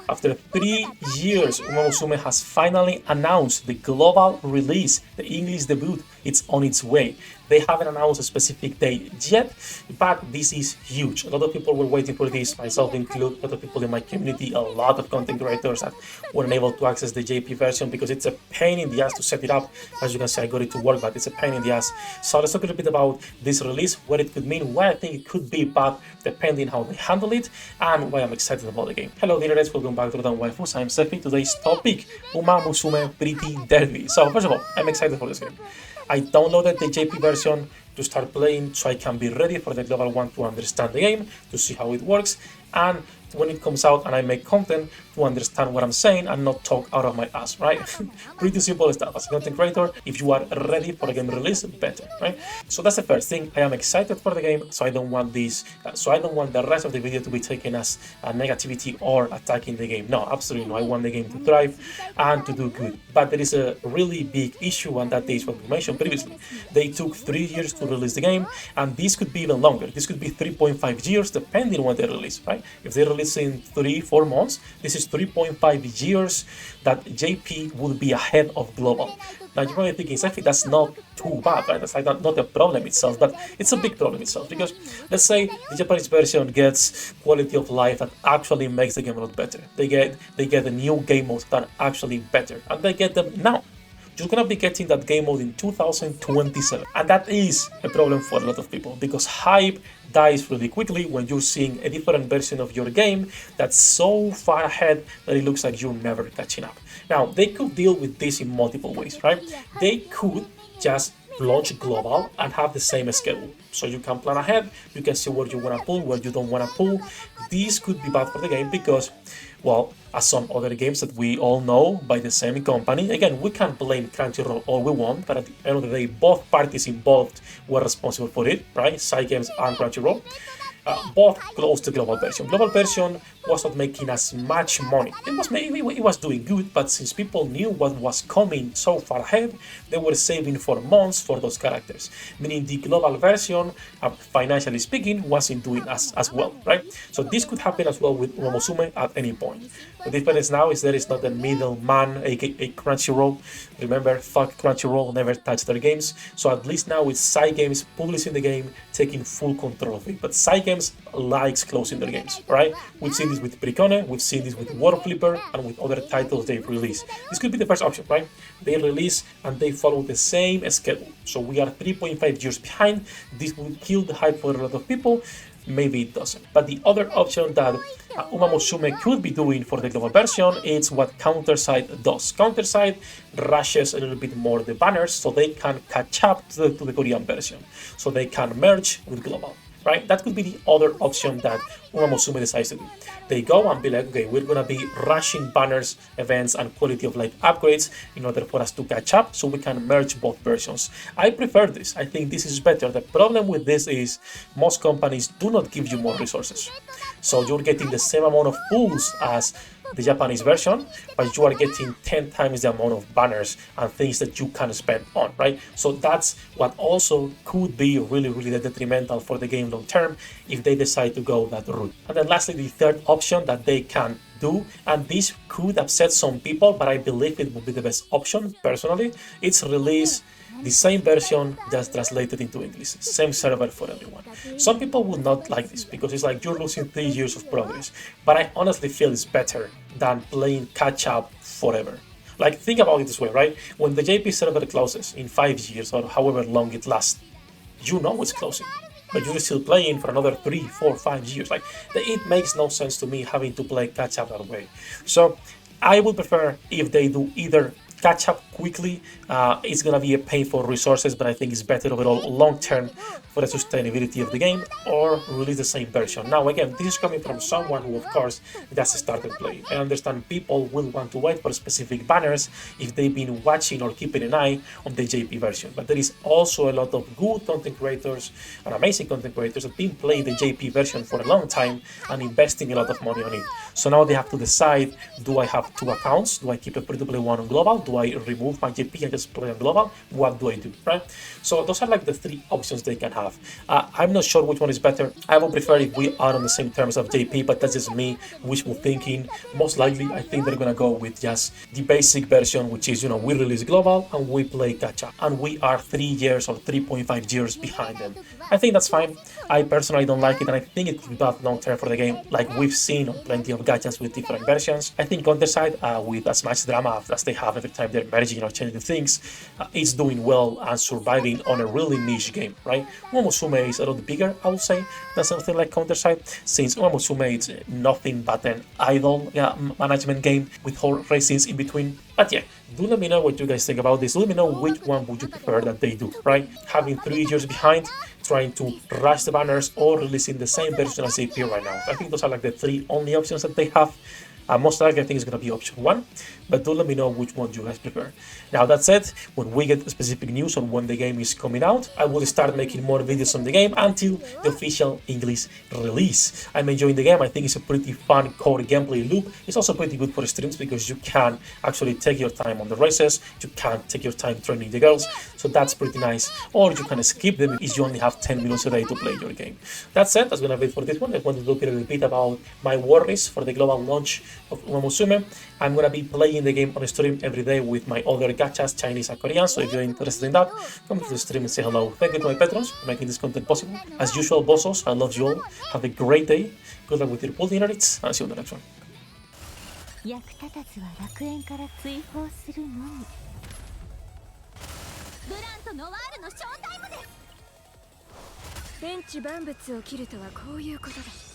After 3 years, Uma Musume has finally announced the global release, the English debut. It's on its way. They haven't announced a specific date yet, but this is huge. A lot of people were waiting for this, myself included, a lot of people in my community, a lot of content creators that weren't able to access the JP version because it's a pain in the ass to set it up. As you can see, I got it to work, but it's a pain in the ass. So let's talk a little bit about this release, what it could mean, why I think it could be bad, depending how they handle it, and why I'm excited about the game. Hello, dear internet, welcome back to the Waifus. I'm Sefhi. Today's topic, Uma Musume Pretty Derby. So first of all, I'm excited for this game. I downloaded the JP version to start playing so I can be ready for the global one to understand the game, to see how it works, and when it comes out and I make content to understand what I'm saying and not talk out of my ass, right? Pretty simple stuff. As a content creator, if you are ready for a game release, better, right? So that's the first thing. I am excited for the game, so I don't want this, so I don't want the rest of the video to be taken as a negativity or attacking the game. No, absolutely no. I want the game to thrive and to do good. But there is a really big issue, and that is what we mentioned previously. They took 3 years to release the game, and this could be even longer. This could be 3.5 years, depending on when they release, right? If they release in 3-4 months, this is 3.5 years that JP would be ahead of global. Now you're probably thinking, Sefhi, that's not too bad, right? That's like not a problem itself, but it's a big problem itself, because let's say the Japanese version gets quality of life that actually makes the game a lot better. They get the new game modes that are actually better, and they get them now. You're gonna be getting that game mode in 2027, and that is a problem for a lot of people, because hype dies really quickly when you're seeing a different version of your game that's so far ahead that it looks like you're never catching up. Now, they could deal with this in multiple ways, right? They could just launch global and have the same schedule, so you can plan ahead, you can see where you want to pull, where you don't want to pull. This could be bad for the game because, well, as some other games that we all know by the same company, again, we can blame Crunchyroll all we want, but at the end of the day, both parties involved were responsible for it, right? Cygames and Crunchyroll. Both close to global version. Global version was not making as much money. It was doing good, but since people knew what was coming so far ahead, they were saving for months for those characters. Meaning the global version, financially speaking, wasn't doing as well, right? So this could happen as well with Uma Musume at any point. The difference now is there is not a middleman, aka Crunchyroll. Remember, fuck Crunchyroll, never touch their games. So at least now it's Cygames publishing the game, taking full control of it. But Cygames likes closing their games, right? We've seen this with Pericone, we've seen this with War Flipper, and with other titles they've released. This could be the first option, right? They release and they follow the same schedule. So we are 3.5 years behind. This will kill the hype for a lot of people. Maybe it doesn't. But the other option that Uma Musume could be doing for the global version is what Counterside does. Counterside rushes a little bit more the banners so they can catch up to the Korean version, so they can merge with global. Right? That could be the other option that Uma Musume decides to do. They go and be like, okay, we're gonna be rushing banners, events, and quality of life upgrades in order for us to catch up so we can merge both versions. I prefer this. I think this is better. The problem with this is most companies do not give you more resources. So you're getting the same amount of pools as the Japanese version, but you are getting 10 times the amount of banners and things that you can spend on, right? So that's what also could be really, really detrimental for the game long term if they decide to go that route. And then lastly, the third option that they can do, and this could upset some people, but I believe it would be the best option personally, it's release the same version just translated into English, same server for everyone. Some people would not like this because it's like you're losing 3 years of progress, but I honestly feel it's better than playing catch up forever. Like, think about it this way, right? When the JP server closes in 5 years or however long it lasts, you know it's closing, but you're still playing for another 3, 4, 5 years. Like, it makes no sense to me having to play catch up that way. So I would prefer if they do either catch up quickly. It's gonna be a pain for resources, but I think it's better overall long term for the sustainability of the game, or release the same version. Now again, this is coming from someone who of course just started playing. I understand people will want to wait for specific banners if they've been watching or keeping an eye on the JP version, but there is also a lot of good content creators and amazing content creators that have been playing the JP version for a long time and investing a lot of money on it. So now they have to decide, do I have 2 accounts? Do I keep a free-to-play one on global? do I remove my JP and just play on global? What do I do, right? So those are like the three options they can have. I'm not sure which one is better. I would prefer if we are on the same terms of JP, but that's just me, wishful thinking. Most likely, I think they're gonna go with just the basic version, which is, we release global and we play gacha, and we are 3 years or 3.5 years behind them. I think that's fine. I personally don't like it, and I think it could be bad long term for the game, like we've seen on plenty of gachas with different versions. I think Counterside, with as much drama as they have every time they're merging or changing things, is doing well and surviving on a really niche game, right? Uma Musume is a little bigger, I would say, than something like Counterside, since Uma Musume is nothing but an idle management game with whole races in between. But yeah, do let me know what you guys think about this. Let me know which one would you prefer that they do, right? Having 3 years behind, trying to rush the banners, or releasing the same version as AP right now. I think those are like the three only options that they have. Most likely I think it's going to be option 1, but do let me know which one you guys prefer. Now that said, when we get specific news on when the game is coming out, I will start making more videos on the game until the official English release. I'm enjoying the game. I think it's a pretty fun core gameplay loop. It's also pretty good for streams because you can actually take your time on the races, you can take your time training the girls, so that's pretty nice. Or you can skip them if you only have 10 minutes a day to play your game. That said, that's going to be it for this one. I wanted to look a little bit about my worries for the global launch of Uma Musume. I'm gonna be playing the game on stream every day with my other gachas, Chinese and Korean, so if you're interested in that, come to the stream and say hello. Thank you to my patrons for making this content possible. As usual, bossos, I love you all. Have a great day. Good luck with your pool units, and see you on the next one. 役立たずは楽園から追放するのみ。ブランとノワールのショータイムです。天地万物を切るとはこういうことだ。